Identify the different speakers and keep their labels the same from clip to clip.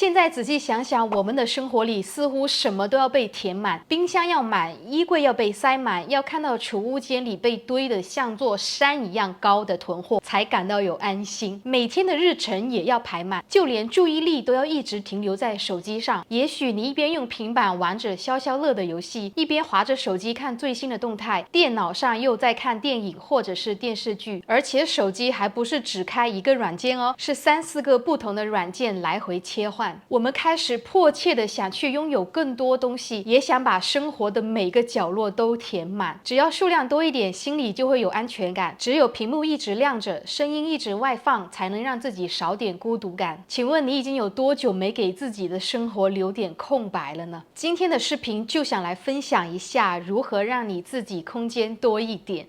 Speaker 1: 現在仔細想想，我們的生活裡似乎什麼都要被填滿，冰箱要滿，衣櫃要被塞滿，要看到儲物間裡被堆得像座山一樣高的囤貨，才感到有安心。每天的日程也要排滿，就連注意力都要一直停留在手機上。也許你一邊用平板玩着消消樂的遊戲，一邊滑着手機看最新的動態，電腦上又在看電影或者是電視劇，而且手機還不是只開一個軟件哦，是3、4個不同的軟件來回切換。我們開始迫切的想去擁有更多東西，也想把生活的每個角落都填滿。只要數量多一點，心裡就會有安全感。只有屏幕一直亮着，聲音一直外放，才能讓自己少點孤獨感。請問你已經有多久沒給自己的生活留點空白了呢？今天的視頻就想來分享一下如何讓你自己空間多一點。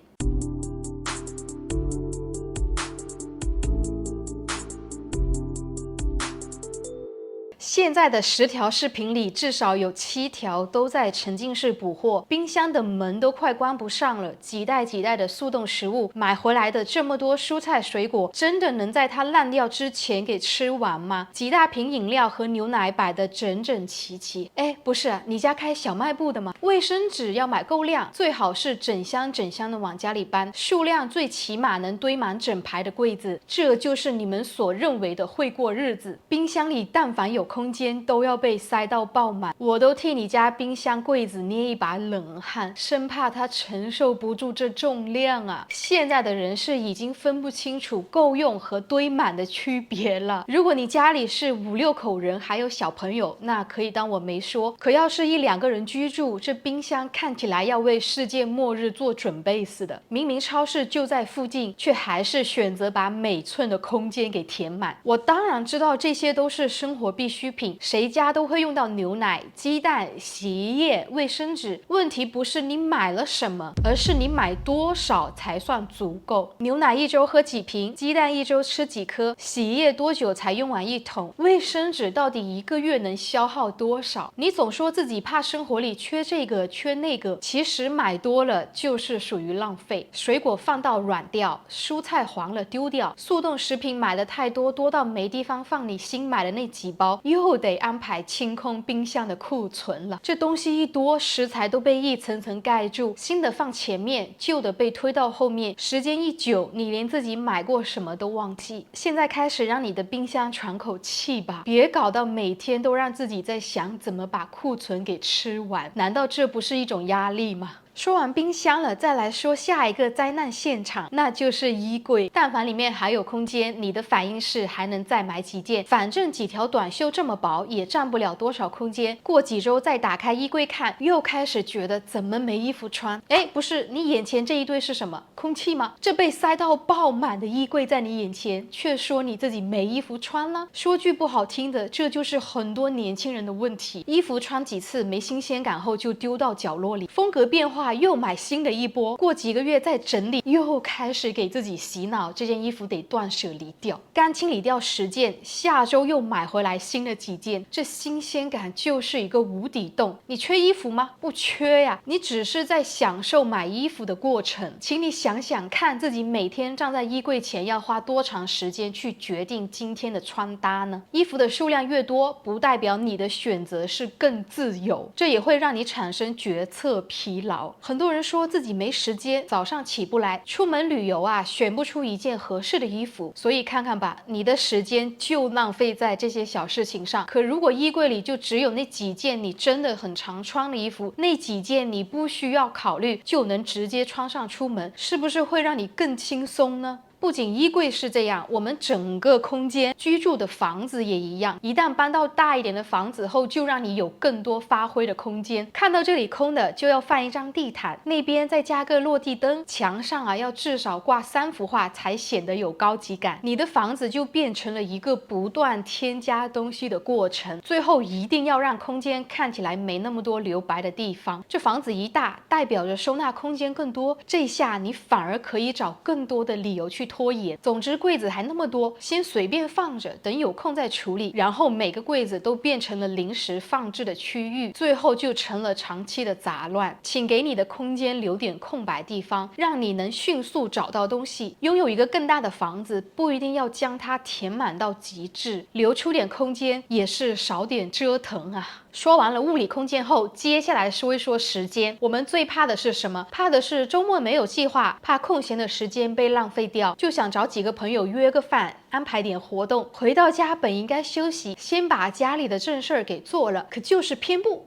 Speaker 1: 現在的10條視頻裡，至少有7條都在沉浸式補貨，冰箱的門都快關不上了，幾袋幾袋的速凍食物，買回來的這麼多蔬菜水果，真的能在它爛掉之前給吃完嗎？幾大瓶飲料和牛奶擺得整整齊齊。哎，不是啊，你家開小賣部的嗎？衛生紙要買夠量，最好是整箱整箱的往家裡搬，數量最起碼能堆滿整排的櫃子，這就是你們所認為的會過日子。冰箱裡但凡有空間都要被塞到爆滿，我都替你家冰箱櫃子捏一把冷汗，生怕它承受不住這重量啊！現在的人是已經分不清楚夠用和堆滿的區別了。如果你家裡是5、6口人，還有小朋友，那可以當我沒說。可要是1、2個人居住，這冰箱看起來要為世界末日做準備似的。明明超市就在附近，卻還是選擇把每寸的空間給填滿。我當然知道這些都是生活必需品，誰家都會用到牛奶、雞蛋、洗衣液、衛生紙。問題不是你買了什麼，而是你買多少才算足夠。牛奶1周喝幾瓶，雞蛋1周吃幾顆，洗衣液多久才用完1桶？衛生紙到底1個月能消耗多少？你總說自己怕生活裡缺這個缺那個，其實買多了就是屬於浪費。水果放到軟掉，蔬菜黃了丟掉，速凍食品買的太多，多到沒地方放你新買的那幾包，又得安排清空冰箱的庫存了。這東西一多，食材都被一層層蓋住，新的放前面，舊的被推到後面。時間一久，你連自己買過什麼都忘記。現在開始讓你的冰箱喘口氣吧，別搞到每天都讓自己在想怎麼把庫存給吃完。難道這不是一種壓力嗎？說完冰箱了，再來說下一個災難現場，那就是衣櫃。但凡裡面還有空間，你的反應是還能再買幾件，反正幾條短袖這麼薄，也佔不了多少空間。過幾周再打開衣櫃看，又開始覺得怎麼沒衣服穿？哎，不是，你眼前這一堆是什麼？空氣嗎？這被塞到爆滿的衣櫃在你眼前，卻說你自己沒衣服穿了。說句不好聽的，這就是很多年輕人的問題。衣服穿幾次沒新鮮感後就丟到角落裡，風格變化又買新的一波，過幾個月再整理，又開始給自己洗腦，這件衣服得斷捨離掉。剛清理掉10件，下周又買回來新的幾件，這新鮮感就是一個無底洞。你缺衣服嗎？不缺呀，你只是在享受買衣服的過程。請你想想看，自己每天站在衣櫃前要花多長時間去決定今天的穿搭呢？衣服的數量越多，不代表你的選擇是更自由，這也會讓你產生決策疲勞。很多人說自己沒時間，早上起不來，出門旅遊啊，選不出一件合適的衣服。所以看看吧，你的時間就浪費在這些小事情上。可如果衣櫃裡就只有那幾件你真的很常穿的衣服，那幾件你不需要考慮就能直接穿上出門，是不是會讓你更輕鬆呢？不僅衣櫃是這樣，我們整個空間居住的房子也一樣。一旦搬到大一點的房子後，就讓你有更多發揮的空間。看到這裡空的，就要放一張地毯，那邊再加個落地燈，牆上啊要至少掛3幅畫才顯得有高級感。你的房子就變成了一個不斷添加東西的過程，最後一定要讓空間看起來沒那麼多留白的地方。這房子一大，代表着收納空間更多，這下你反而可以找更多的理由去拖延。總之櫃子還那麼多，先隨便放着，等有空再處理。然後每個櫃子都變成了臨時放置的區域，最後就成了長期的雜亂。請給你的空間留點空白地方，讓你能迅速找到東西。擁有一個更大的房子，不一定要將它填滿到極致，留出點空間也是少點折騰啊。說完了物理空間後，接下來說一說時間。我們最怕的是什麼？怕的是周末沒有計劃，怕空閒的時間被浪費掉，就想找幾個朋友約個飯，安排點活動。回到家本應該休息，先把家裡的正事兒給做了，可就是偏不，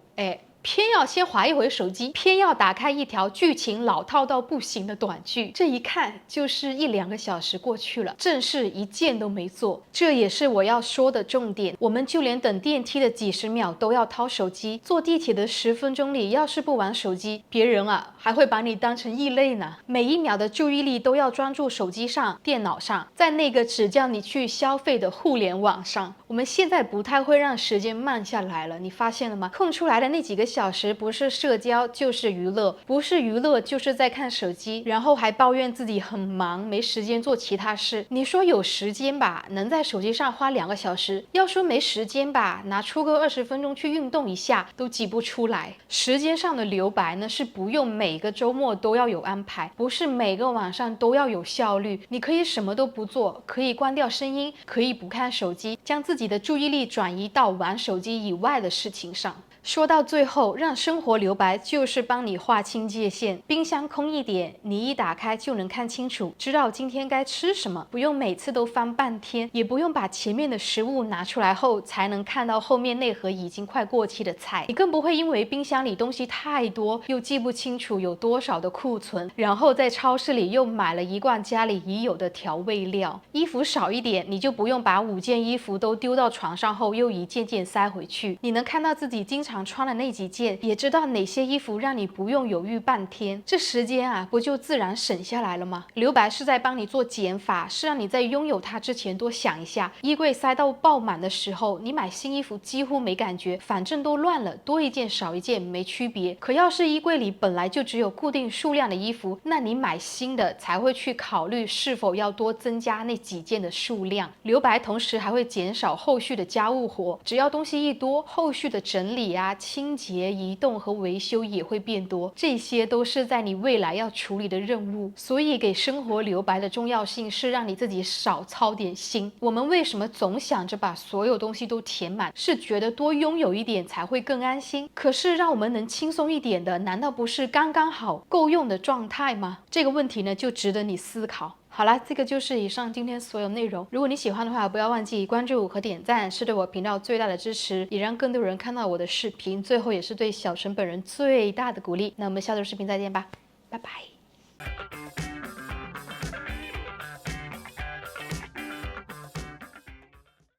Speaker 1: 偏要先滑一回手機，偏要打開一條劇情老套到不行的短劇，這一看就是1-2個小時過去了，正事一件都沒做。這也是我要說的重點，我們就連等電梯的幾十秒都要掏手機，坐地鐵的10分鐘裡要是不玩手機，別人還會把你當成異類呢。每一秒的注意力都要專注手機上、電腦上，在那個只叫你去消費的互聯網上。我們現在不太會讓時間慢下來了，你發現了嗎？空出來的那幾個小時不是社交就是娛樂，不是娛樂就是在看手機，然後還抱怨自己很忙沒時間做其他事。你說有時間吧，能在手機上花2個小時，要說沒時間吧，拿出個20分鐘去運動一下都擠不出來。時間上的留白呢，是不用每個周末都要有安排，不是每個晚上都要有效率。你可以什麼都不做，可以關掉聲音，可以不看手機，将自己的注意力轉移到玩手機以外的事情上。說到最後，讓生活留白就是幫你劃清界限。冰箱空一點，你一打開就能看清楚，知道今天該吃什麼，不用每次都翻半天，也不用把前面的食物拿出來後才能看到後面那盒已經快過期的菜。你更不会因為冰箱裡東西太多，又記不清楚有多少的庫存，然後在超市裡又買了一罐家裡已有的調味料。衣服少一點，你就不用把5件衣服都丟到床上後又一件件塞回去，你能看到自己經常穿的那幾件，也知道哪些衣服讓你不用猶豫半天，這時間不就自然省下來了嗎？留白是在幫你做減法，是讓你在擁有它之前多想一下。衣櫃塞到爆滿的時候，你買新衣服幾乎沒感覺，反正都亂了，多一件少一件沒區別。可要是衣櫃裡本來就只有固定數量的衣服，那你買新的才會去考慮是否要多增加那幾件的數量。留白同時還會減少後續的家務活，只要東西一多，後續的整理清潔、移動和維修也會變多，這些都是在你未來要處理的任務。所以給生活留白的重要性是讓你自己少操點心。我們為什麼總想着把所有東西都填滿？是覺得多擁有一點才會更安心。可是讓我們能輕鬆一點的，難道不是剛剛好夠用的狀態嗎？這個問題呢，就值得你思考。好了，這個就是以上今天所有內容。如果你喜歡的話，不要忘記關注和點讚，是對我頻道最大的支持，也讓更多人看到我的視頻。最後也是對小陳本人最大的鼓勵。那我們下周視頻再見吧，拜拜。